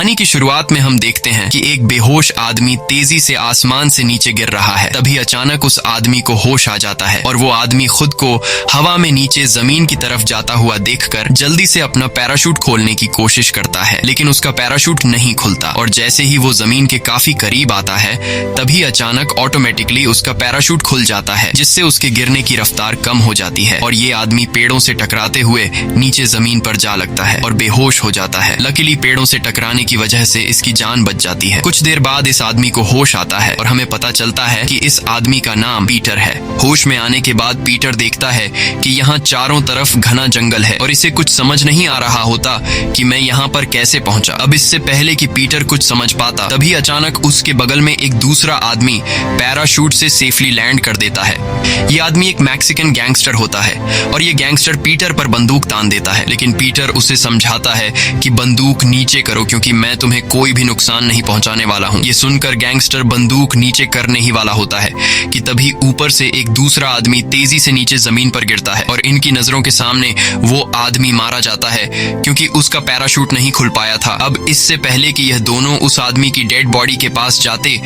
कहानी की शुरुआत में हम देखते हैं कि एक बेहोश आदमी तेजी से आसमान से नीचे गिर रहा है। तभी अचानक उस आदमी को होश आ जाता है और वो आदमी खुद को हवा में नीचे जमीन की तरफ जाता हुआ देखकर जल्दी से अपना पैराशूट खोलने की कोशिश करता है, लेकिन उसका पैराशूट नहीं खुलता और जैसे ही वो जमीन के काफी करीब आता है तभी अचानक ऑटोमेटिकली उसका पैराशूट खुल जाता है, जिससे उसके गिरने की रफ्तार कम हो जाती है और ये आदमी पेड़ों से टकराते हुए नीचे जमीन पर जा लगता है और बेहोश हो जाता है। लकीली पेड़ों से टकराने की वजह से इसकी जान बच जाती है। कुछ देर बाद इस आदमी को होश आता है और हमें पता चलता है कि इस आदमी का नाम पीटर है। होश में आने के बाद पीटर देखता है कि यहाँ चारों तरफ घना जंगल है और इसे कुछ समझ नहीं आ रहा होता कि मैं यहाँ पर कैसे पहुंचा। अब इससे पहले कि पीटर कुछ समझ पाता तभी अचानक उसके बगल में एक दूसरा आदमी पैराशूट से सेफली लैंड कर देता है। ये आदमी एक मैक्सिकन गैंगस्टर होता है और ये गैंगस्टर पीटर पर बंदूक तान देता है, लेकिन पीटर उसे समझाता है कि बंदूक नीचे करो क्योंकि मैं तुम्हें कोई भी नुकसान नहीं पहुंचाने वाला हूं। ये सुनकर गैंगस्टर बंदूक नीचे करने ही वाला होता है कि तभी ऊपर से एक दूसरा आदमी तेजी से नीचे जमीन पर गिरता है और इनकी नजरों के सामने वो आदमी मारा जाता है क्योंकि उसका पैराशूट नहीं खुल पाया था। अब इससे पहले कि यह दोनों उस आदमी की डेड बॉडी के पास जाते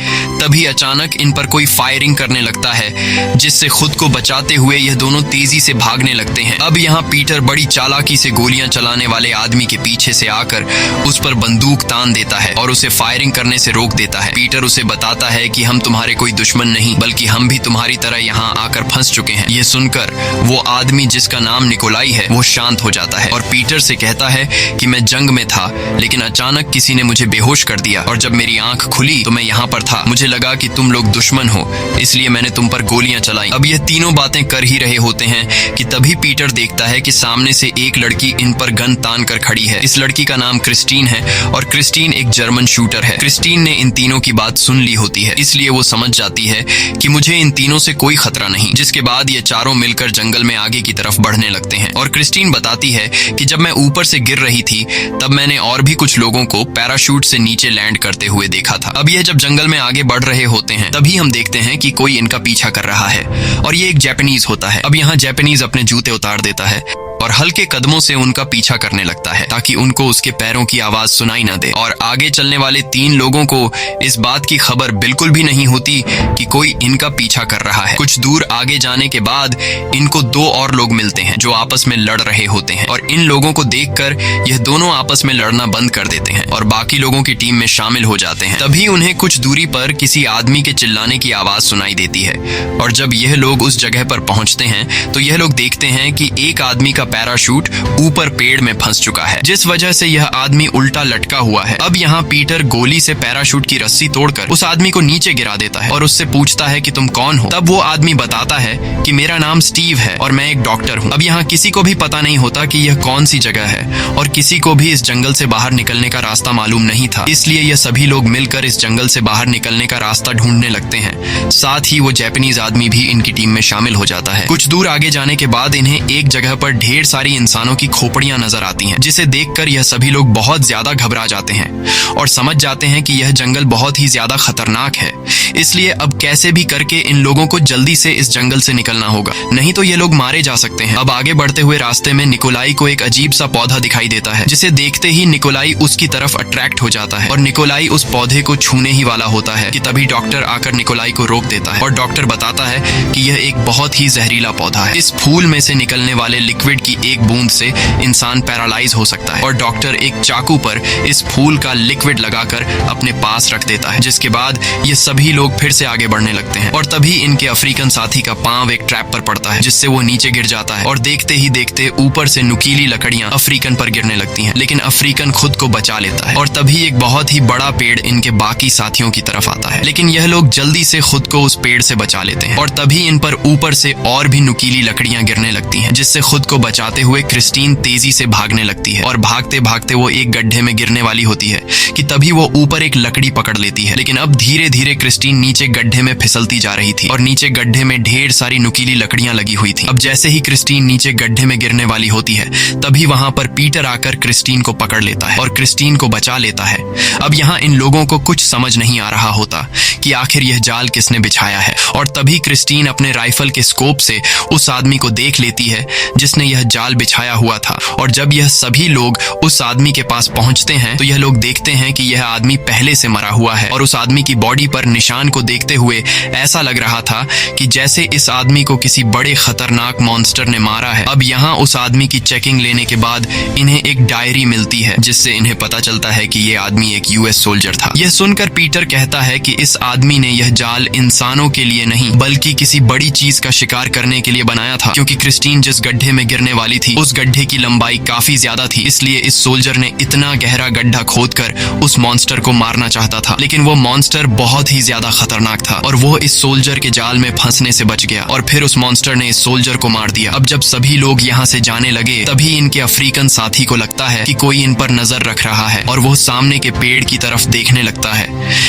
तभी अचानक इन पर कोई फायरिंग करने लगता है, जिससे खुद को बचाते हुए यह दोनों तेजी से भागने लगते हैं। अब यहाँ पीटर बड़ी चालाकी से गोलियां चलाने वाले आदमी के पीछे से आकर उस पर बंदूक तान देता है और उसे फायरिंग करने से रोक देता है। पीटर उसे बताता है कि हम तुम्हारे कोई दुश्मन नहीं बल्कि हम भी तुम्हारी तरह यहाँ आकर फंस चुके हैं। ये सुनकर वो आदमी जिसका नाम निकोलाई है वो शांत हो जाता है और पीटर से कहता है कि मैं जंग में था लेकिन अचानक किसी ने मुझे बेहोश कर दिया और जब मेरी आंख खुली तो मैं यहाँ पर था। मुझे लगा कि तुम लोग दुश्मन हो इसलिए मैंने तुम पर गोलियां चलाई। अब ये तीनों बातें कर ही रहे होते हैं कि तभी पीटर देखता है कि सामने से एक लड़की इन पर गन तान कर खड़ी है। इस लड़की का नाम क्रिस्टीन है और क्रिस्टीन एक जर्मन शूटर है। क्रिस्टीन ने इन तीनों की बात सुन ली होती है इसलिए वो समझ जाती है कि मुझे इन तीनों से कोई खतरा नहीं, जिसके बाद ये चारों मिलकर जंगल में आगे की तरफ बढ़ने लगते हैं। और क्रिस्टीन बताती है कि जब मैं ऊपर से गिर रही थी तब मैंने और भी कुछ लोगों को पैराशूट से नीचे लैंड करते हुए देखा था। अब यह जब जंगल में आगे बढ़ रहे होते हैं तभी हम देखते हैं कि कोई इनका पीछा कर रहा है और ये एक जापानीज होता है। अब यहाँ जापानीज अपने जूते उतार देता है और हल्के कदमों से उनका पीछा करने लगता है ताकि उनको उसके पैरों की आवाज सुनाई ना दे। और आगे चलने वाले तीन लोगों को इस बात की खबर बिल्कुल भी नहीं होती कि कोई इनका पीछा कर रहा है। कुछ दूर आगे जाने के बाद इनको दो और लोग मिलते हैं जो आपस में लड़ रहे होते हैं और इन लोगों को देखकर यह दोनों आपस में लड़ना बंद कर देते हैं और बाकी लोगों की टीम में शामिल हो जाते हैं। तभी उन्हें कुछ दूरी पर किसी आदमी के चिल्लाने की आवाज सुनाई देती है और जब यह लोग उस जगह पर पहुंचते हैं तो यह लोग देखते हैं कि एक आदमी का पैराशूट ऊपर पेड़ में फंस चुका है, जिस वजह से यह आदमी उल्टा लटका हुआ है। अब यहाँ पीटर गोली से पैराशूट की रस्सी तोड़कर उस आदमी को नीचे गिरा देता है और उससे पूछता है कि तुम कौन हो। तब वो आदमी बताता है कि मेरा नाम स्टीव है और मैं एक डॉक्टर हूँ। अब यहाँ किसी को भी पता नहीं होता कि यह कौन सी जगह है और किसी को भी इस जंगल से बाहर निकलने का रास्ता मालूम नहीं था, इसलिए यह सभी लोग मिलकर इस जंगल से बाहर निकलने का रास्ता ढूंढने लगते हैं। साथ ही वो जापानीज आदमी भी इनकी टीम में शामिल हो जाता है। कुछ दूर आगे जाने के बाद इन्हें एक जगह पर ढेर सारी इंसानों की खोपड़ियां नजर आती हैं, जिसे देखकर यह सभी लोग बहुत ज्यादा घबरा जाते हैं और समझ जाते हैं कि यह जंगल बहुत ही ज्यादा खतरनाक है, इसलिए अब कैसे भी करके इन लोगों को जल्दी से इस जंगल से निकलना होगा, नहीं तो ये लोग मारे जा सकते हैं। अब आगे बढ़ते हुए रास्ते में निकोलाई को एक अजीब सा पौधा दिखाई देता है, जिसे देखते ही निकोलाई उसकी तरफ अट्रैक्ट हो जाता है और निकोलाई उस पौधे को छूने ही वाला होता है कि तभी डॉक्टर आकर निकोलाई को रोक देता है और डॉक्टर बताता है कि यह एक बहुत ही जहरीला पौधा है। इस फूल में से निकलने वाले लिक्विड की एक बूंद से इंसान पैरालाइज हो सकता है और डॉक्टर एक चाकू पर इस फूल का लिक्विड लगाकर अपने पास रख देता है, जिसके बाद ये सभी लोग फिर से आगे बढ़ने लगते हैं और तभी इनके अफ्रीकन साथी का पांव एक ट्रैप पर पड़ता है, जिससे वो नीचे गिर जाता है और देखते ही देखते ऊपर से नुकीली लकड़ियां अफ्रीकन पर गिरने लगती हैं, लेकिन अफ्रीकन खुद को बचा लेता है और तभी एक बहुत ही बड़ा पेड़ इनके बाकी साथियों की तरफ आता है, लेकिन यह लोग जल्दी से खुद को उस पेड़ से बचा लेते हैं और तभी इन पर ऊपर से और भी नुकीली लकड़ियां गिरने लगती हैं, जिससे खुद को बचाते हुए क्रिस्टीन तेजी से भागने लगती है और भागते भागते वो एक गड्ढे में गिरने वाली होती है कि तभी वो ऊपर एक लकड़ी पकड़ लेती है, लेकिन अब धीरे धीरे क्रिस्टीन नीचे गड्ढे में फिसलती जा रही थी और नीचे गड्ढे में ढेर सारी नुकीली लकड़ियां लगी हुई थी। अब जैसे ही क्रिस्टीन नीचे गड्ढे में गिरने वाली होती है तभी वहां पर पीटर आकर क्रिस्टीन को पकड़ लेता है और क्रिस्टीन को बचा लेता है। अब यहाँ इन लोगों को कुछ समझ नहीं आ रहा होता कि आखिर यह जाल किसने बिछाया है और तभी क्रिस्टीन अपने राइफल के स्कोप से उस आदमी को देख लेती है जिसने यह जाल बिछाया हुआ था और जब यह सभी लोग उस आदमी के पास पहुंचते हैं तो यह लोग देखते हैं कि यह आदमी पहले से मरा हुआ है और उस आदमी की बॉडी पर निशान को देखते हुए ऐसा लग रहा था कि जैसे इस आदमी को किसी बड़े खतरनाक मॉन्स्टर ने मारा है। अब यहाँ उस आदमी की चेकिंग लेने के बाद इन्हें एक डायरी मिलती है जिससे इन्हें पता चलता है कि ये आदमी एक यूएस सोल्जर था। यह सुनकर पीटर कहता है कि इस आदमी ने यह जाल इंसानों के लिए नहीं बल्कि किसी बड़ी चीज का शिकार करने के लिए बनाया था, क्योंकि क्रिस्टीन जिस गड्ढे में गिरने वाली थी उस गड्ढे की लंबाई काफी ज्यादा थी। इसलिए इस सोल्जर ने इतना गहरा गड्ढा खोदकर उस मॉन्स्टर को मारना चाहता था, लेकिन वो मॉन्स्टर बहुत ही ज्यादा खतरनाक था और वो इस सोल्जर के जाल में फंसने से बच गया और फिर उस मॉन्स्टर ने इस सोल्जर को मार दिया। अब जब सभी लोग यहाँ से जाने लगे तभी इनके अफ्रीकन साथी को लगता है कि कोई इन पर नजर रख रहा है और वो सामने के पेड़ की तरफ देखने लगता है,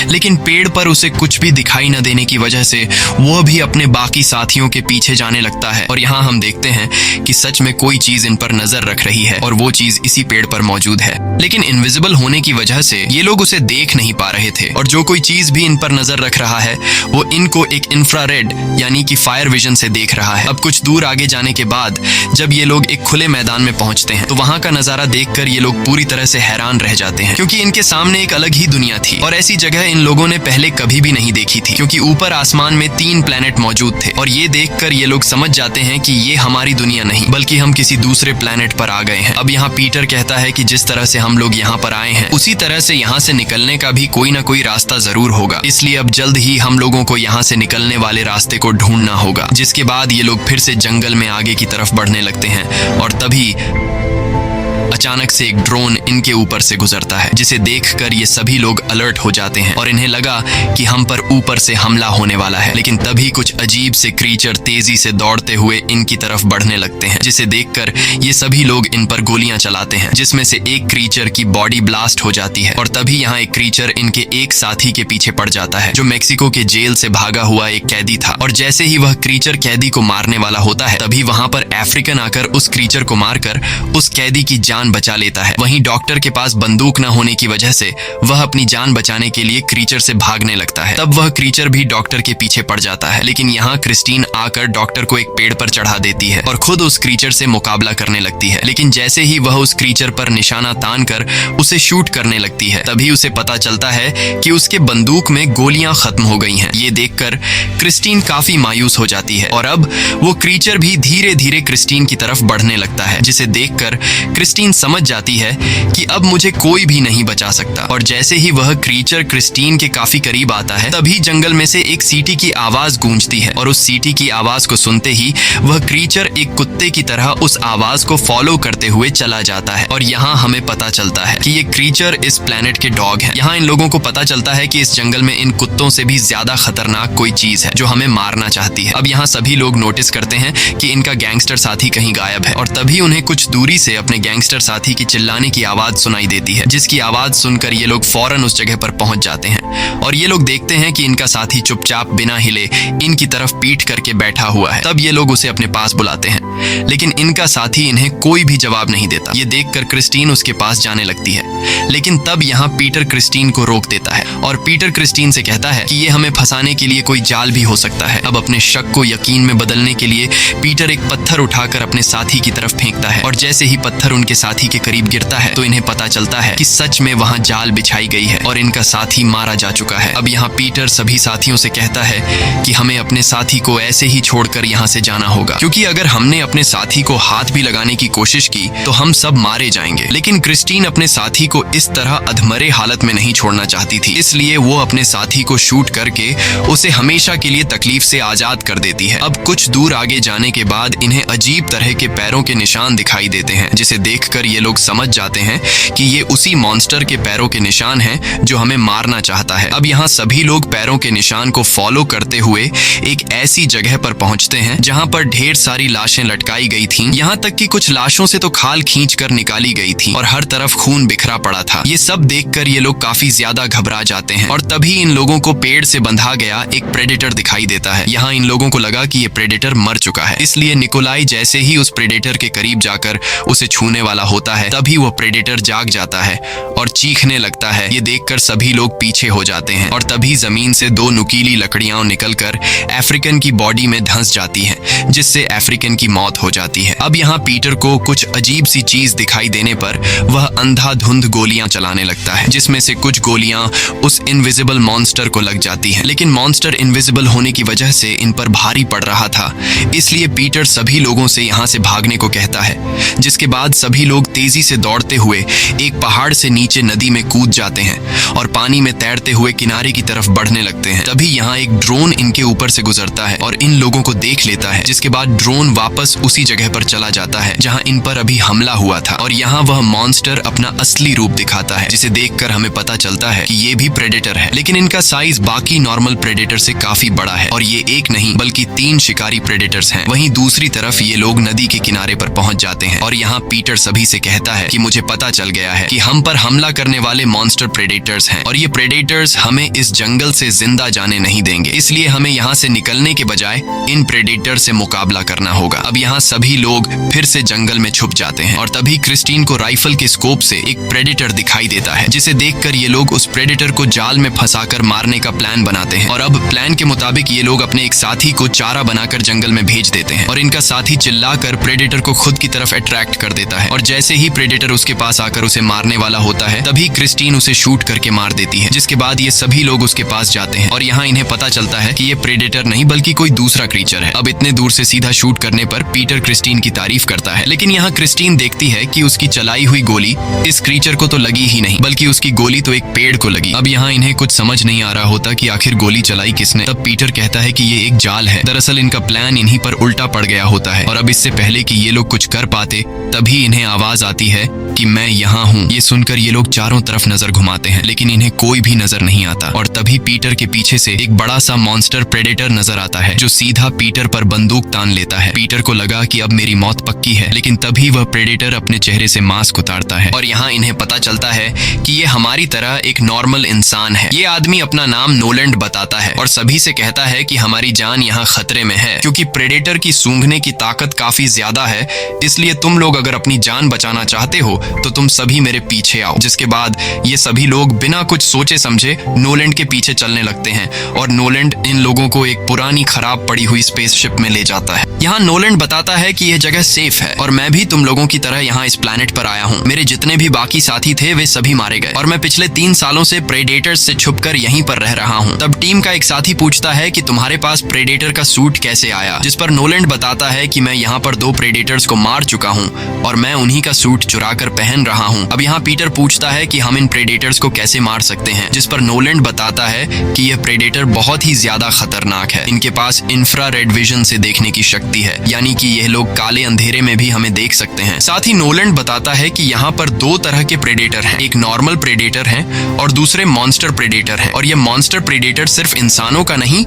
लेकिन पेड़ पर उसे कुछ भी दिखाई न देने की वजह से वो भी अपने बाकी साथियों के पीछे जाने लगता है। और यहाँ हम देखते हैं कि सच में कोई चीज इन पर नजर रख रही है और वो चीज इसी पेड़ पर मौजूद है, लेकिन इनविजिबल होने की वजह से ये लोग उसे देख नहीं पा रहे थे और जो कोई चीज भी इन पर नजर रख रहा है वो इनको एक इंफ्रारेड यानी कि फायर विजन से देख रहा है। अब कुछ दूर आगे जाने के बाद जब ये लोग एक खुले मैदान में पहुंचते हैं तो वहां का नजारा देखकर ये लोग पूरी तरह से हैरान रह जाते हैं, क्योंकि इनके सामने एक अलग ही दुनिया थी और ऐसी जगह इन लोगों ने पहले कभी भी नहीं देखी थी, क्योंकि ऊपर आसमान में 3 प्लेनेट मौजूद थे और ये देखकर ये लोग समझ जाते हैं कि ये हमारी दुनिया नहीं बल्कि हम किसी दूसरे प्लेनेट पर आ गए हैं। अब यहाँ पीटर कहता है कि जिस तरह से हम लोग यहाँ पर आए हैं उसी तरह से यहाँ से निकलने का भी कोई ना कोई रास्ता जरूर होगा, इसलिए अब जल्द ही हम लोगों को यहाँ से निकलने वाले रास्ते को ढूंढना होगा। जिसके बाद ये लोग फिर से जंगल में आगे की तरफ बढ़ने लगते हैं और तभी अचानक से एक ड्रोन इनके ऊपर से गुजरता है, जिसे देखकर ये सभी लोग अलर्ट हो जाते हैं और इन्हें लगा कि हम पर ऊपर से हमला होने वाला है। लेकिन तभी कुछ अजीब से क्रीचर तेजी से दौड़ते हुए इनकी तरफ बढ़ने लगते हैं, जिसे देखकर ये सभी लोग इन पर गोलियां चलाते हैं, जिसमें से एक क्रीचर की बॉडी ब्लास्ट हो जाती है और तभी यहाँ एक क्रीचर इनके एक साथी के पीछे पड़ जाता है जो मेक्सिको के जेल से भागा हुआ एक कैदी था। और जैसे ही वह क्रीचर कैदी को मारने वाला होता है तभी वहां पर अफ्रीकन आकर उस क्रीचर को मारकर उस कैदी की जान बचा लेता है। वहीं डॉक्टर के पास बंदूक न होने की वजह से वह अपनी जान बचाने के लिए क्रीचर से भागने लगता है। तब वह क्रीचर भी डॉक्टर के पीछे पड़ जाता है, लेकिन यहाँ क्रिस्टीन आकर डॉक्टर को एक पेड़ पर चढ़ा देती है और खुद उस क्रीचर से मुकाबला करने लगती है। लेकिन जैसे ही वह उस क्रीचर पर निशाना तान कर उसे शूट करने लगती है तभी उसे पता चलता है कि उसके बंदूक में गोलियां खत्म हो गई हैं। ये देखकर क्रिस्टीन काफी मायूस हो जाती है और अब वो क्रीचर भी धीरे धीरे क्रिस्टीन की तरफ बढ़ने लगता है, जिसे देखकर क्रिस्टीन समझ जाती है कि अब मुझे कोई भी नहीं बचा सकता। और जैसे ही वह क्रीचर क्रिस्टीन के काफी करीब आता है तभी जंगल में से एक सीटी की आवाज गूंजती है और उस सीटी की आवाज को सुनते ही वह क्रीचर एक कुत्ते की तरह उस आवाज को फॉलो करते हुए चला जाता है। और यहाँ हमें पता चलता है कि ये क्रीचर इस प्लेनेट के डॉग हैं। यहाँ इन लोगों को पता चलता है कि इस जंगल में इन कुत्तों से भी ज्यादा खतरनाक कोई चीज है जो हमें मारना चाहती है। अब यहाँ सभी लोग नोटिस करते हैं कि इनका गैंगस्टर साथी कहीं गायब है और तभी उन्हें कुछ दूरी से अपने गैंगस्टर साथी की चिल्लाने की आवाज सुनाई देती है, जिसकी आवाज सुनकर ये लोग फौरन उस जगह पर पहुंच जाते हैं और ये लोग देखते हैं कि इनका साथी चुपचाप बिना हिले इनकी तरफ पीठ करके बैठा हुआ है। तब ये लोग उसे अपने पास बुलाते हैं, लेकिन इनका साथी इन्हें कोई भी जवाब नहीं देता। ये देखकर क्रिस्टीन उसके पास जाने लगती है, लेकिन तब यहाँ पीटर क्रिस्टीन को रोक देता है और पीटर क्रिस्टीन से कहता है कि ये हमें फंसाने के लिए कोई जाल भी हो सकता है। अब अपने शक को यकीन में बदलने के लिए पीटर एक पत्थर उठाकर अपने साथी की तरफ फेंकता है और जैसे ही पत्थर उनके साथी के करीब गिरता है तो इन्हें पता चलता है कि सच में वहां जाल बिछाई गई है और इनका साथी मारा जा चुका है। अब यहाँ पीटर सभी साथियों से कहता है कि हमें अपने साथी को ऐसे ही छोड़कर यहाँ से जाना होगा, क्योंकि अगर हमने अपने साथी को हाथ भी लगाने की कोशिश की तो हम सब मारे जाएंगे। लेकिन क्रिस्टीन अपने साथी को इस तरह अधमरे हालत में नहीं छोड़ना चाहती थी, इसलिए वो अपने साथी को शूट करके उसे हमेशा के लिए तकलीफ से आजाद कर देती है। अब कुछ दूर आगे जाने के बाद इन्हें अजीब तरह के पैरों के निशान दिखाई देते हैं, जिसे देखकर ये लोग समझ जाते हैं कि ये उसी मॉन्स्टर के पैरों के निशान हैं जो हमें मारना चाहता है। अब यहाँ सभी लोग पैरों के निशान को फॉलो करते हुए एक ऐसी जगह पर पहुंचते हैं जहाँ पर ढेर सारी लाशें लटकाई गई थीं, यहाँ तक कि कुछ लाशों से तो खाल खींचकर निकाली गई थी और हर तरफ खून बिखरा पड़ा था। ये सब देखकर ये लोग काफी ज्यादा घबरा जाते हैं और तभी इन लोगों को पेड़ से बंधा गया एक प्रेडेटर दिखाई देता है। यहाँ इन लोगों को लगा कि ये प्रेडेटर मर चुका है, इसलिए निकोलाई जैसे ही उस प्रेडेटर के करीब जाकर उसे छूने वाला होता है तभी वो प्रेडेटर जाग जाता है और चीखने लगता है। ये देखकर सभी लोग पीछे हो जाते हैं और तभी जमीन से 2 नुकीली लकड़ियां निकलकर अफ्रीकन की बॉडी में धंस जाती हैं, जिससे अफ्रीकन की मौत हो जाती है। अब यहाँ पीटर को कुछ अजीब सी चीज दिखाई देने पर वह अंधाधुंध गोलियां चलाने लगता है, जिसमें से कुछ गोलियां उस इनविजिबल मॉन्स्टर को लग जाती हैं। लेकिन मॉन्स्टर इनविजिबल होने की वजह से इन पर भारी पड़ रहा था, इसलिए पीटर सभी लोगों से यहाँ से भागने को कहता है। जिसके बाद सभी लोग तेजी से दौड़ते हुए एक पहाड़ से नीचे नदी में कूद जाते हैं और पानी में तैरते हुए किनारे की तरफ बढ़ने लगते हैं। तभी यहाँ एक ड्रोन इनके ऊपर से गुजरता है और इन लोगों को देख लेता है। जिसके बाद ड्रोन वापस उसी जगह पर चला जाता है जहाँ इन पर अभी हमला हुआ था और यहाँ वह मॉन्स्टर अपना असली रूप दिखाता है, जिसे देखकर हमें पता चलता है कि ये भी प्रेडेटर है, लेकिन इनका साइज बाकी नॉर्मल प्रेडेटर से काफी बड़ा है और ये एक नहीं बल्कि 3 शिकारी प्रेडेटर्स हैं। वहीं दूसरी तरफ ये लोग नदी के किनारे पर पहुंच जाते हैं और यहाँ पीटर सभी से कहता है कि मुझे पता चल गया है कि हम पर हमला करने वाले मॉन्स्टर प्रेडेटर्स हैं और ये प्रेडेटर्स हमें इस जंगल से जिंदा जाने नहीं देंगे, इसलिए हमें यहाँ से निकलने के बजाय इन प्रेडेटर से मुकाबला करना होगा। अब यहाँ सभी लोग फिर से जंगल में छुप जाते हैं और तभी क्रिस्टीन को राइफल के स्कोप से एक प्रेडेटर दिखाई देता है, जिसे देखकर ये लोग उस प्रेडेटर को जाल में फंसाकर मारने का प्लान बनाते हैं। और अब प्लान के मुताबिक ये लोग अपने एक साथी को चारा बनाकर जंगल में भेज देते हैं और इनका साथी चिल्लाकर प्रेडेटर को खुद की तरफ अट्रैक्ट कर देता है और जैसे ही प्रेडेटर उसके पास आकर उसे मारने वाला होता है तभी क्रिस्टीन उसे शूट करके मार देती है। जिसके बाद ये सभी लोग उसके पास जाते हैं और यहाँ इन्हें पता चलता है कि ये प्रेडेटर नहीं बल्कि कोई दूसरा क्रीचर है। अब इतने दूर से सीधा शूट करने पर पीटर क्रिस्टीन की तारीफ करता है, लेकिन यहाँ क्रिस्टीन देखती है कि उसकी चलाई हुई गोली इस क्रीचर को तो लगी ही नहीं बल्कि उसकी गोली तो एक पेड़ को लगी। अब यहाँ इन्हें कुछ समझ नहीं आ रहा होता कि आखिर गोली चलाई किसने। तब पीटर कहता है कि ये एक जाल है, दरअसल इनका प्लान इन्हीं पर उल्टा पड़ गया होता है और अब इससे पहले कि ये लोग कुछ कर पाते तभी इन्हें आवाज आती है कि मैं यहाँ हूँ। ये सुनकर ये लोग चारों तरफ नजर घुमाते हैं लेकिन इन्हें कोई भी नजर नहीं आता और तभी पीटर के पीछे से एक बड़ा सा मॉन्स्टर प्रेडेटर नजर आता है जो सीधा पीटर पर बंदूक तान लेता है। पीटर को लगा कि अब मेरी मौत पक्की है, लेकिन तभी वह प्रेडेटर अपने चेहरे से मास्क उतारता है और यहाँ इन्हें पता चलता है कि ये हमारी तरह एक नॉर्मल इंसान है। ये आदमी अपना नाम नोलैंड बताता है और सभी से कहता है कि हमारी जान यहाँ खतरे में है क्योंकि प्रेडेटर की सूंघने की ताकत काफी ज्यादा है, इसलिए तुम लोग अगर अपनी जान बचाना चाहते हो तो तुम सभी मेरे पीछे आओ। जिसके बाद ये सभी लोग बिना कुछ सोचे समझे नोलैंड के पीछे चलने लगते हैं और नोलैंड इन लोगों को एक पुरानी खराब पड़ी हुई स्पेसशिप में ले जाता है। यहाँ नोलैंड बताता है कि यह जगह सेफ है और मैं भी तुम लोगों की तरह यहाँ इस प्लैनेट पर आया हूँ। मेरे जितने भी बाकी साथी थे वे सभी मारे गए और मैं पिछले 3 सालों से प्रेडेटर्स से छुपकर यहीं पर रह रहा हूँ। तब टीम का एक साथी पूछता है कि तुम्हारे पास प्रेडेटर का सूट कैसे आया, जिस पर नोलैंड बताता है कि मैं यहाँ पर 2 प्रेडेटर्स को मार चुका हूँ और मैं उन्हीं का सूट चुरा कर पहन रहा हूँ। अब यहाँ पीटर पूछता है कि हम इन प्रेडेटर्स को कैसे मार सकते हैं, जिस पर नोलैंड बताता है कि यह प्रेडेटर बहुत ही ज्यादा खतरनाक है। इनके पास इंफ्रारेड विजन से देखने की शक्ति है, यानी कि यह लोग काले अंधेरे में भी हमें देख सकते हैं। साथ ही नोलैंड बताता है कि यहाँ पर 2 तरह के प्रेडेटर हैं, एक नॉर्मल प्रेडेटर है और दूसरे मॉन्स्टर प्रेडेटर है। और ये मॉन्स्टर प्रेडेटर सिर्फ इंसानों का नहीं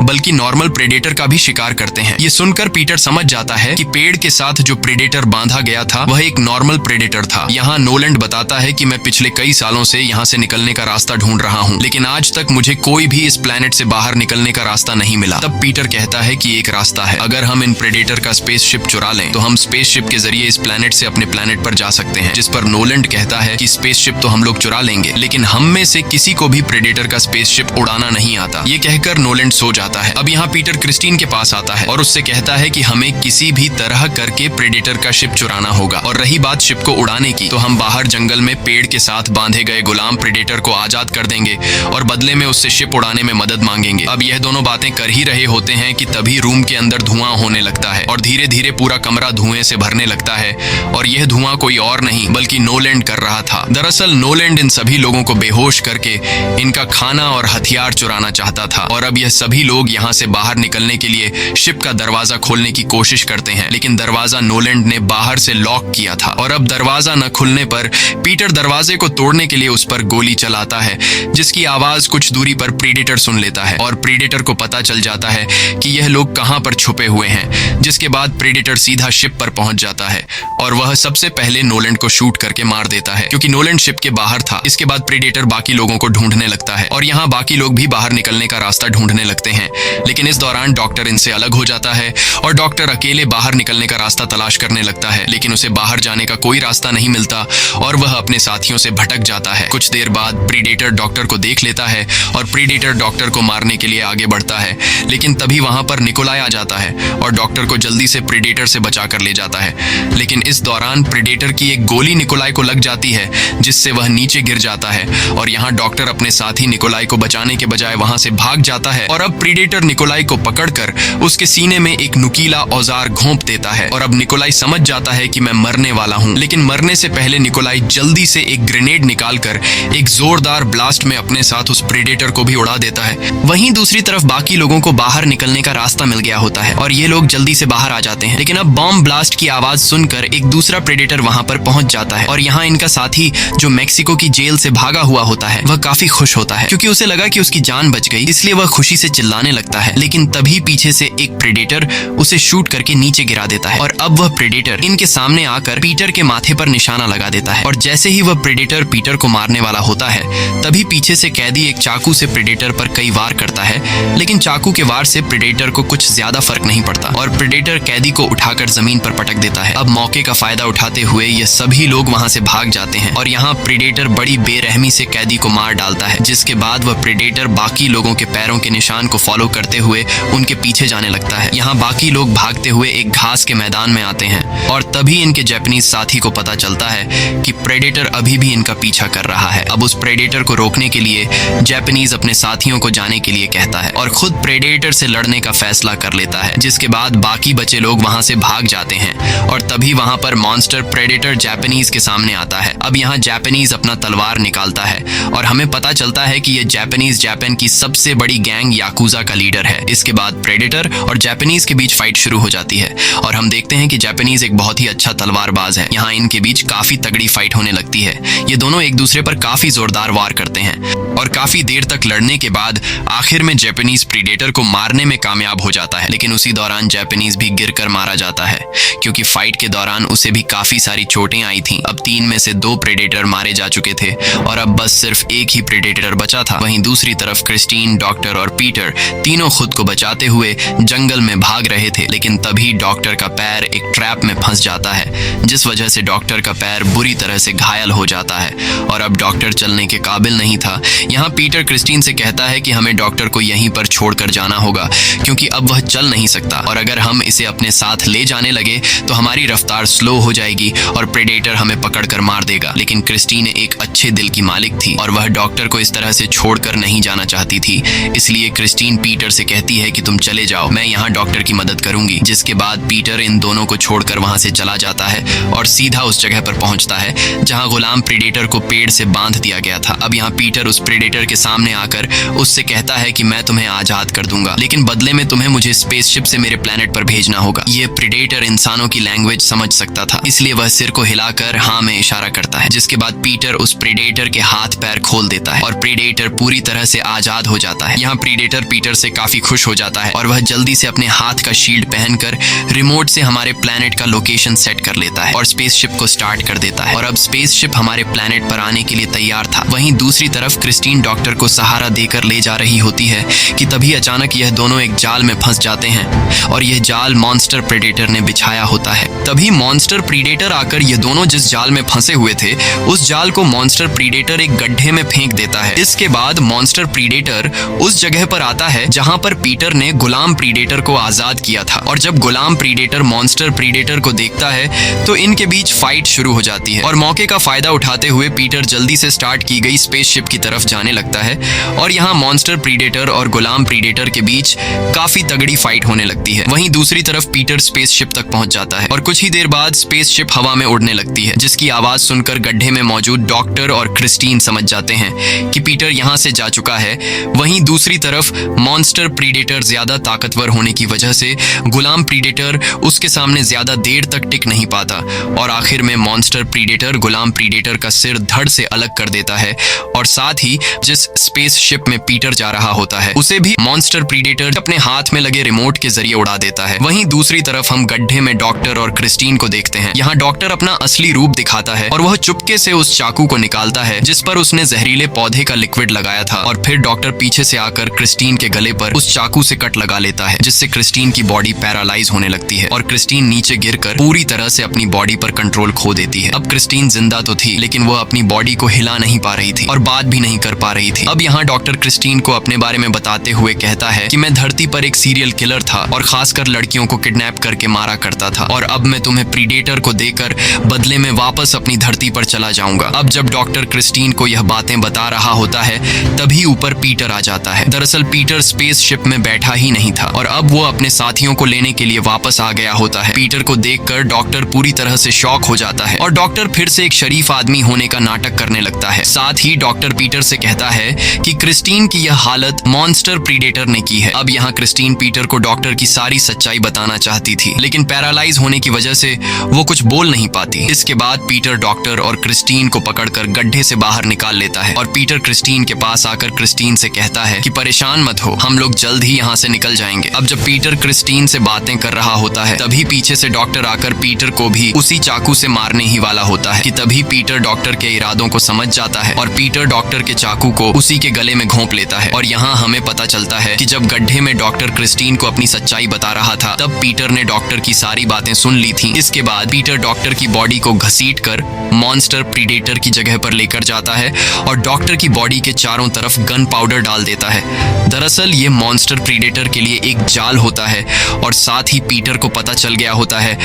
बल्कि नॉर्मल प्रेडेटर का भी शिकार करते हैं। ये सुनकर पीटर समझ जाता है कि पेड़ के साथ जो प्रेडेटर बांधा गया था वह एक नॉर्मल प्रेडेटर था। यहाँ नोलैंड बताता है कि मैं पिछले कई सालों से यहाँ से निकलने का रास्ता ढूंढ रहा हूँ, लेकिन आज तक मुझे कोई भी इस प्लेनेट से बाहर निकलने का रास्ता नहीं मिला। तब पीटर कहता है कि एक रास्ता है, अगर हम इन प्रेडेटर का स्पेसशिप चुरा लें तो हम स्पेसशिप के जरिए इस प्लेनेट से अपने प्लेनेट पर जा सकते हैं। जिस पर नोलैंड कहता है कि स्पेसशिप तो हम लोग चुरा लेंगे, लेकिन हम में से किसी को भी प्रेडेटर का स्पेसशिप उड़ाना नहीं आता। ये कहकर नोलैंड सो जाता है। अब यहाँ पीटर क्रिस्टीन के पास आता है और उससे कहता है कि हमें किसी भी तरह करके प्रेडेटर का शिप चुराना होगा। और रही बात शिप को उड़ाने की, तो हम बाहर जंगल में पेड़ के साथ बांधे गए गुलाम प्रेडेटर को आजाद कर देंगे और बदले में उससे शिप उड़ाने में मदद मांगेंगे। अब यह दोनों बातें कर ही रहे होते हैं कि तभी रूम के अंदर धुआं होने लगता है और धीरे धीरे पूरा कमरा धुएं से भरने लगता है और यह धुआं कोई और नहीं बल्कि नोलैंड कर रहा था। दरअसल नोलैंड इन सभी लोगों को बेहोश करके इनका खाना और हथियार चुराना चाहता था और अब यह सभी लोग यहाँ से बाहर निकलने के लिए शिप का दरवाजा खोलने की कोशिश करते हैं, लेकिन दरवाजा नोलैंड ने बाहर से लॉक किया था और अब दरवाजा न खुलने पर पीटर दरवाजे को तोड़ने के लिए उस पर गोली चलाता है, जिसकी आवाज कुछ दूरी पर प्रेडेटर सुन लेता है और प्रेडेटर को पता चल जाता है कि यह लोग कहां पर छुपे हुए हैं। जिसके बाद प्रेडेटर सीधा शिप पर पहुंच जाता है और वह सबसे पहले नोलैंड को शूट करके मार देता है क्योंकि नोलैंड शिप के बाहर था। इसके बाद प्रेडेटर बाकी लोगों को ढूंढने लगता है और यहाँ बाकी लोग भी बाहर निकलने का रास्ता ढूंढने लगते हैं। हैं। लेकिन इस दौरान डॉक्टर इनसे अलग हो जाता है और डॉक्टर अकेले बाहर निकलने का रास्ता तलाश करने लगता है, लेकिन उसे बाहर जाने का कोई रास्ता नहीं मिलता और वह अपने साथियों से भटक जाता है। कुछ देर बाद प्रीडेटर डॉक्टर को देख लेता है और प्रीडेटर डॉक्टर को मारने के लिए आगे बढ़ता है, लेकिन तभी वहां पर निकोलाई आ जाता है और डॉक्टर को जल्दी से प्रीडेटर से बचा कर ले जाता है। लेकिन इस दौरान प्रीडेटर की एक गोली निकोलाई को लग जाती है, जिससे वह नीचे गिर जाता है और यहाँ डॉक्टर अपने साथी निकोलाई को बचाने के बजाय वहां से भाग जाता है और अब प्रीडेटर निकोलाई को पकड़कर उसके सीने में एक नुकीला औजार घोंप देता है और अब निकोलाई समझ जाता है कि मैं मरने वाला हूँ। लेकिन मरने से पहले निकोलाई जल्दी से एक ग्रेनेड निकालकर एक जोरदार ब्लास्ट में अपने साथ उस प्रीडेटर को भी उड़ा देता है। वहीं दूसरी तरफ बाकी लोगों को बाहर निकलने का रास्ता मिल गया होता है और ये लोग जल्दी से बाहर आ जाते हैं। लेकिन अब बॉम्ब ब्लास्ट की आवाज सुनकर एक दूसरा प्रेडेटर वहां पर पहुंच जाता है और यहाँ इनका साथी जो मेक्सिको की जेल से भागा हुआ होता है वह काफी खुश होता है क्योंकि उसे लगा कि उसकी जान बच गई, इसलिए वह खुशी से चिल्लाने लगता है। लेकिन तभी पीछे से एक प्रेडेटर उसे शूट करके नीचे गिरा देता है और अब वह प्रेडेटर इनके सामने आकर पीटर के माथे पर निशाना लगा देता है और जैसे ही वह प्रेडेटर पीटर को मारने वाला होता है तभी पीछे से कैदी एक चाकू से प्रेडेटर पर कई वार करता है। लेकिन चाकू के वार से प्रेडेटर को कुछ ज्यादा फर्क नहीं पड़ता और प्रेडेटर कैदी को उठाकर जमीन पर पटक देता है। अब मौके का फायदा उठाते हुए ये सभी लोग वहां से भाग जाते हैं और यहाँ प्रेडेटर बड़ी बेरहमी से कैदी को मार डालता है, जिसके बाद वह प्रेडेटर बाकी लोगों के पैरों के निशान को फॉलो करते हुए उनके पीछे जाने लगता है। यहाँ बाकी लोग भागते हुए एक घास के मैदान में आते हैं और तभी इनके जापानीज साथी को पता चलता है कि प्रेडेटर अभी भी इनका पीछा कर रहा है। अब उस प्रेडेटर को रोकने के लिए जापानीज अपने साथियों को जाने के लिए कहता है और खुद प्रेडेटर से लड़ने का फैसला कर लेता है, जिसके बाद बाकी बचे लोग वहां से भाग जाते हैं और तभी वहां पर मॉन्स्टर प्रेडेटर जापानीज के सामने आता है। अब यहाँ जापानीज अपना तलवार निकालता है और हमें पता चलता है कि यह जापानीज जापान की सबसे बड़ी गैंग याकुजा का लीडर है। इसके बाद प्रेडेटर और जापानीज के बीच फाइट शुरू हो जाती है और हम देखते हैं कि जापानीज एक बहुत ही अच्छा तलवारबाज है। यहाँ इनके बीच काफी तगड़ी फाइट होने लगती है। ये दोनों एक दूसरे पर काफी जोरदार वार करते हैं और काफी देर तक लड़ने के बाद आखिर में जापानीज प्रेडेटर को मारने में कामयाब हो जाता है। लेकिन उसी दौरान जापानीज भी गिरकर मारा जाता है क्योंकि फाइट के दौरान उसे भी काफी सारी चोटें आई थीं। अब 3 में से 2 प्रेडेटर मारे जा चुके थे और अब बस सिर्फ एक ही प्रेडेटर बचा था। वहीं दूसरी तरफ क्रिस्टीन, डॉक्टर और पीटर तीनों खुद को बचाते हुए जंगल में भाग रहे थे। लेकिन तभी डॉक्टर का पैर एक ट्रैप में फंस जाता है, जिस वजह से डॉक्टर का पैर बुरी तरह से घायल हो जाता है और अब डॉक्टर चलने के काबिल नहीं था। यहाँ पीटर क्रिस्टीन से कहता है कि हमें डॉक्टर को यहीं पर छोड़कर जाना होगा क्योंकि अब वह चल नहीं सकता और अगर हम इसे अपने साथ ले जाने लगे तो हमारी रफ्तार स्लो हो जाएगी और प्रेडेटर हमें पकड़कर मार देगा। लेकिन क्रिस्टीन एक अच्छे दिल की मालिक थी और वह डॉक्टर को इस तरह से छोड़कर नहीं जाना चाहती थी, इसलिए क्रिस्टीन पीटर से कहती है कि तुम चले जाओ, मैं यहाँ डॉक्टर की मदद करूंगी। जिसके बाद पीटर इन दोनों को छोड़कर वहां से चला जाता है और सीधा उस जगह पर पहुंचता है जहां गुलाम प्रेडेटर को पेड़ से बांध दिया गया था। अब यहाँ पीटर उस प्रेडेटर के सामने आकर उससे कहता है कि मैं तुम्हें आजाद कर दूंगा, लेकिन बदले में तुम्हें मुझे स्पेसशिप से मेरे प्लेनेट पर भेजना होगा। ये प्रेडेटर इंसानों की लैंग्वेज समझ सकता था, इसलिए वह सिर को हिलाकर हाँ में इशारा करता है। जिसके बाद पीटर उस प्रेडेटर के हाथ पैर खोल देता है और प्रेडेटर पूरी तरह से आजाद हो जाता है। यहाँ प्रेडेटर पीटर से काफी खुश हो जाता है और वह जल्दी से अपने हाथ का शील्ड पहनकर रिमोट से हमारे प्लेनेट का लोकेशन सेट कर लेता है और स्पेसशिप को स्टार्ट कर देता है और अब स्पेसशिप हमारे प्लेनेट पर आने के लिए तैयार था। वहीं दूसरी तरफ क्रिस्टीन डॉक्टर को सहारा देकर ले जा रही होती है कि तभी अचानक यह दोनों एक जाल में फंस जाते हैं और यह जाल मॉन्स्टर प्रेडेटर ने बिछाया होता है। तभी मॉन्स्टर प्रेडेटर आकर ये दोनों जिस जाल में फंसे हुए थे उस जाल को मॉन्स्टर प्रेडेटर एक गड्ढे में फेंक देता है। इसके बाद मॉन्स्टर प्रेडेटर उस जगह पर आता है जहां पर पीटर ने गुलाम प्रेडेटर को आजाद किया था और जब गुलाम प्रेडेटर मॉन्स्टर प्रेडेटर को देखता है तो इनके बीच फाइट शुरू हो जाती है और मौके का फायदा उठाते हुए पीटर जल्दी से स्टार्ट की गई स्पेसशिप की तरफ जाने लगता है और यहाँ मॉन्स्टर प्रेडेटर और गुलाम प्रेडेटर के बीच काफी तगड़ी फाइट होने लगती है। वहीं दूसरी तरफ पीटर स्पेसशिप तक पहुंच जाता है और कुछ ही देर बाद स्पेसशिप हवा में उड़ने लगती है, जिसकी आवाज सुनकर गड्ढे में मौजूद डॉक्टर और क्रिस्टीन समझ जाते हैं कि पीटर यहाँ से जा चुका है। वहीं दूसरी तरफ मॉन्स्टर प्रेडेटर ज्यादा ताकतवर होने की वजह से गुलाम प्रेडेटर उसके सामने ज्यादा देर तक टिक नहीं पाता और आखिर में मॉन्स्टर प्रेडेटर गुलाम प्रेडेटर का सिर धड़ से अलग कर देता है और साथ ही जिस स्पेसशिप में पीटर जा रहा होता है उसे भी मॉन्स्टर प्रेडेटर अपने हाथ में लगे रिमोट के जरिए उड़ा देता है। वहीं दूसरी तरफ हम गड्ढे में डॉक्टर और क्रिस्टीन को देखते हैं। यहाँ डॉक्टर अपना असली रूप दिखाता है और वह चुपके से उस चाकू को निकालता है जिस पर उसने जहरीले पौधे का लिक्विड लगाया था और फिर डॉक्टर पीछे से आकर क्रिस्टीन के गले पर उस चाकू से कट लगा लेता है, जिससे क्रिस्टीन की बॉडी पैरालाइज होने लगती है और क्रिस्टीन नीचे गिरकर पूरी तरह से अपनी बॉडी पर कंट्रोल खो देती है। अब क्रिस्टीन जिंदा तो थी, लेकिन वह अपनी बॉडी को हिला नहीं पा रही थी और बात भी नहीं कर पा रही थी। अब यहाँ डॉक्टर क्रिस्टीन को अपने बारे में बताते हुए कहता है कि मैं धरती पर एक सीरियल किलर था और खासकर लड़कियों को किडनैप करके मारा करता था, और अब मैं तुम्हें प्रीडेटर को देकर बदले में वापस अपनी धरती पर चला जाऊंगा। अब जब डॉक्टर क्रिस्टीन को यह बातें बता रहा होता है, तभी ऊपर पीटर आ जाता है। दरअसल पीटर स्पेसशिप में बैठा ही नहीं था और अब वो अपने साथियों को लेने के लिए वापस आ गया होता है। पीटर को देखकर डॉक्टर पूरी तरह से शॉक हो जाता है और डॉक्टर फिर से एक शरीफ आदमी होने का नाटक करने लगता है। साथ ही डॉक्टर पीटर से कहता है कि क्रिस्टीन की यह हालत मॉन्स्टर प्रीडेटर ने की है। अब यहाँ क्रिस्टीन पीटर को डॉक्टर की सारी सच्चाई बताना चाहती थी, लेकिन पैरालाइज होने की वजह से वो कुछ बोल नहीं पाती। इसके बाद पीटर डॉक्टर और क्रिस्टीन को पकड़कर गड्ढे से बाहर निकाल लेता है और पीटर क्रिस्टीन के पास आकर क्रिस्टीन से कहता है कि परेशान मत हो, हम लोग जल्द ही यहाँ से निकल जाएंगे। अब जब पीटर क्रिस्टीन से बातें कर रहा होता है, तभी पीछे से डॉक्टर आकर पीटर को भी उसी चाकू से मारने ही वाला होता है कि तभी पीटर डॉक्टर के इरादों को समझ जाता है और पीटर डॉक्टर के चाकू को उसी के गले में घोंप लेता है। और यहाँ हमें पता चलता है कि जब गड्ढे में डॉक्टर क्रिस्टीन को अपनी सच्चाई बता रहा था, तब पीटर ने डॉक्टर की सारी बातें सुन ली थी। इसके बाद पीटर डॉक्टर की बॉडी को घसीटकर मॉन्स्टर प्रीडेटर की जगह पर लेकर जाता है और डॉक्टर की बॉडी के चारों तरफ गन पाउडर डाल देता है। दरअसल ये मॉन्स्टर प्रीडेटर के लिए एक जाल होता है और साथ ही पीटर को पता चल गया होता है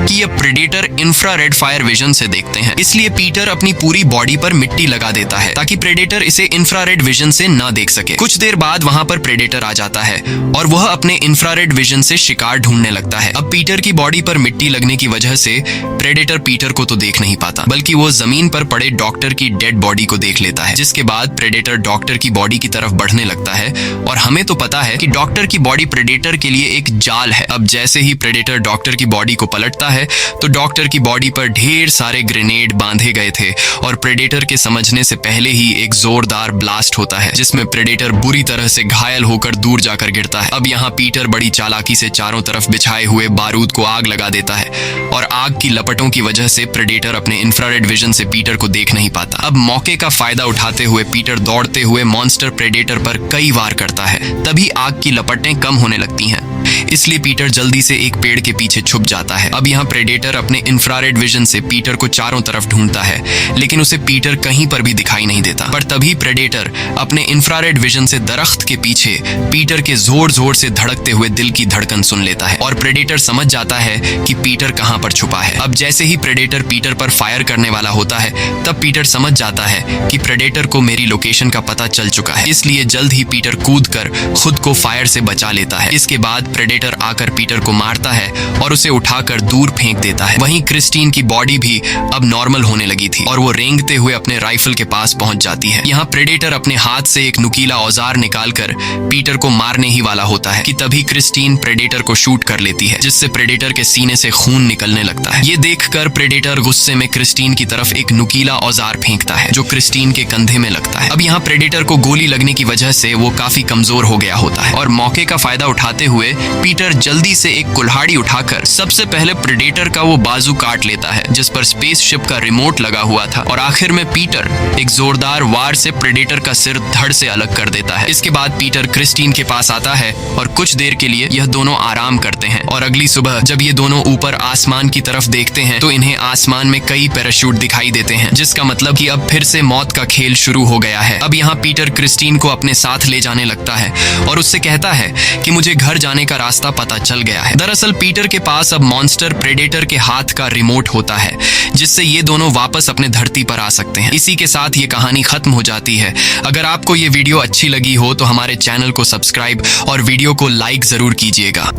कि ये प्रेडेटर इंफ्रारेड फायर विजन से देखते हैं, इसलिए पीटर अपनी पूरी बॉडी पर मिट्टी लगा देता है ताकि प्रेडेटर इसे इंफ्रारेड विजन से न देख सके। कुछ देर बाद वहां पर प्रेडेटर आ जाता है और वह अपने इंफ्रारेड विजन से शिकार ढूंढने लगता है। अब पीटर की बॉडी पर मिट्टी लगने की वजह से प्रेडेटर पीटर को तो देख नहीं पाता, बल्कि वो जमीन पर पड़े डॉक्टर की डेड बॉडी को देख लेता है, जिसके बाद प्रेडेटर डॉक्टर की बॉडी की तरफ बढ़ने लगता है। और हमें तो पता है कि डॉक्टर की बॉडी प्रेडेटर के लिए एक जाल है। अब जैसे ही प्रेडेटर डॉक्टर की बॉडी को पलटता है तो डॉक्टर की बॉडी पर ढेर सारे ग्रेनेड बांधे गए थे और प्रेडेटर के समझने से पहले ही एक जोरदार ब्लास्ट होता है, जिसमें प्रेडेटर बुरी तरह से घायल होकर दूर जाकर गिरता है। अब यहाँ पीटर बड़ी चालाकी से चारों तरफ बिछाए हुए बारूद को आग लगा देता है और आग की लपटों की वजह से प्रेडेटर अपने इंफ्रारेड विजन से पीटर को देख नहीं पाता। अब मौके का फायदा उठाते हुए पीटर दौड़ते हुए मॉन्स्टर प्रेडेटर पर कई वार करता है। तभी आग की लपटें कम होने लगती हैं, इसलिए पीटर जल्दी से एक पेड़ के पीछे छुप जाता है। अब यहाँ प्रेडेटर अपने इंफ्रारेड विजन से पीटर को चारों तरफ ढूंढता है, लेकिन उसे पीटर कहीं पर भी दिखाई नहीं देता। पर तभी प्रेडेटर अपने इंफ्रारेड विजन से दरख्त के पीछे पीटर के जोर जोर से धड़कते हुए दिल की धड़कन सुन लेता है और प्रेडेटर समझ जाता है कि पीटर कहाँ पर छुपा है। अब जैसे ही प्रेडेटर पीटर पर फायर करने वाला होता है, तब पीटर समझ जाता है कि प्रेडेटर को मेरी लोकेशन का पता चल चुका है, इसलिए जल्द ही पीटर कूद कर खुद को फायर से बचा लेता है। इसके बाद प्रेडेटर आकर पीटर को मारता है और उसे उठाकर दूर फेंक देता है। वहीं क्रिस्टीन की बॉडी भी अब नॉर्मल होने लगी थी और वो रेंगते हुए अपने राइफल के पास पहुंच जाती है। यहाँ प्रेडेटर अपने हाथ से एक नुकीला औजार निकालकर पीटर को मारने ही वाला होता है कि तभी क्रिस्टीन प्रेडेटर को शूट कर लेती है, जिससे प्रेडेटर के सीने से खून निकलने लगता है। ये देखकर प्रेडेटर गुस्से में क्रिस्टीन की तरफ एक नुकीला औजार फेंकता है जो क्रिस्टीन के कंधे में लगता है। अब यहाँ प्रेडेटर को गोली लगने की वजह से वो काफी कमजोर हो गया होता है और मौके का फायदा उठाते हुए पीटर जल्दी से एक कुल्हाड़ी उठाकर सबसे पहले प्रेडेटर का वो बाजू काट लेता है जिस पर स्पेसशिप का रिमोट लगा हुआ था, और आखिर में पीटर एक जोरदार वार से प्रेडेटर का सिर धड़ से अलग कर देता है। इसके बाद पीटर क्रिस्टीन के पास आता है और कुछ देर के लिए यह दोनों आराम करते हैं और अगली सुबह जब ये दोनों ऊपर आसमान की तरफ देखते हैं तो इन्हें आसमान में कई पैराशूट दिखाई देते हैं, जिसका मतलब कि अब फिर से मौत का खेल शुरू हो गया है। अब यहाँ पीटर क्रिस्टीन को अपने साथ ले जाने लगता है और उससे कहता है कि मुझे घर जाने का रास्ता पता चल गया है। दरअसल पीटर के पास अब मॉन्स्टर प्रेडेटर के हाथ का रिमोट होता है, जिससे ये दोनों वापस अपने धरती पर आ सकते हैं। इसी के साथ ये कहानी खत्म हो जाती है। अगर आपको ये वीडियो अच्छी लगी हो तो हमारे चैनल को सब्सक्राइब और वीडियो को लाइक जरूर कीजिएगा।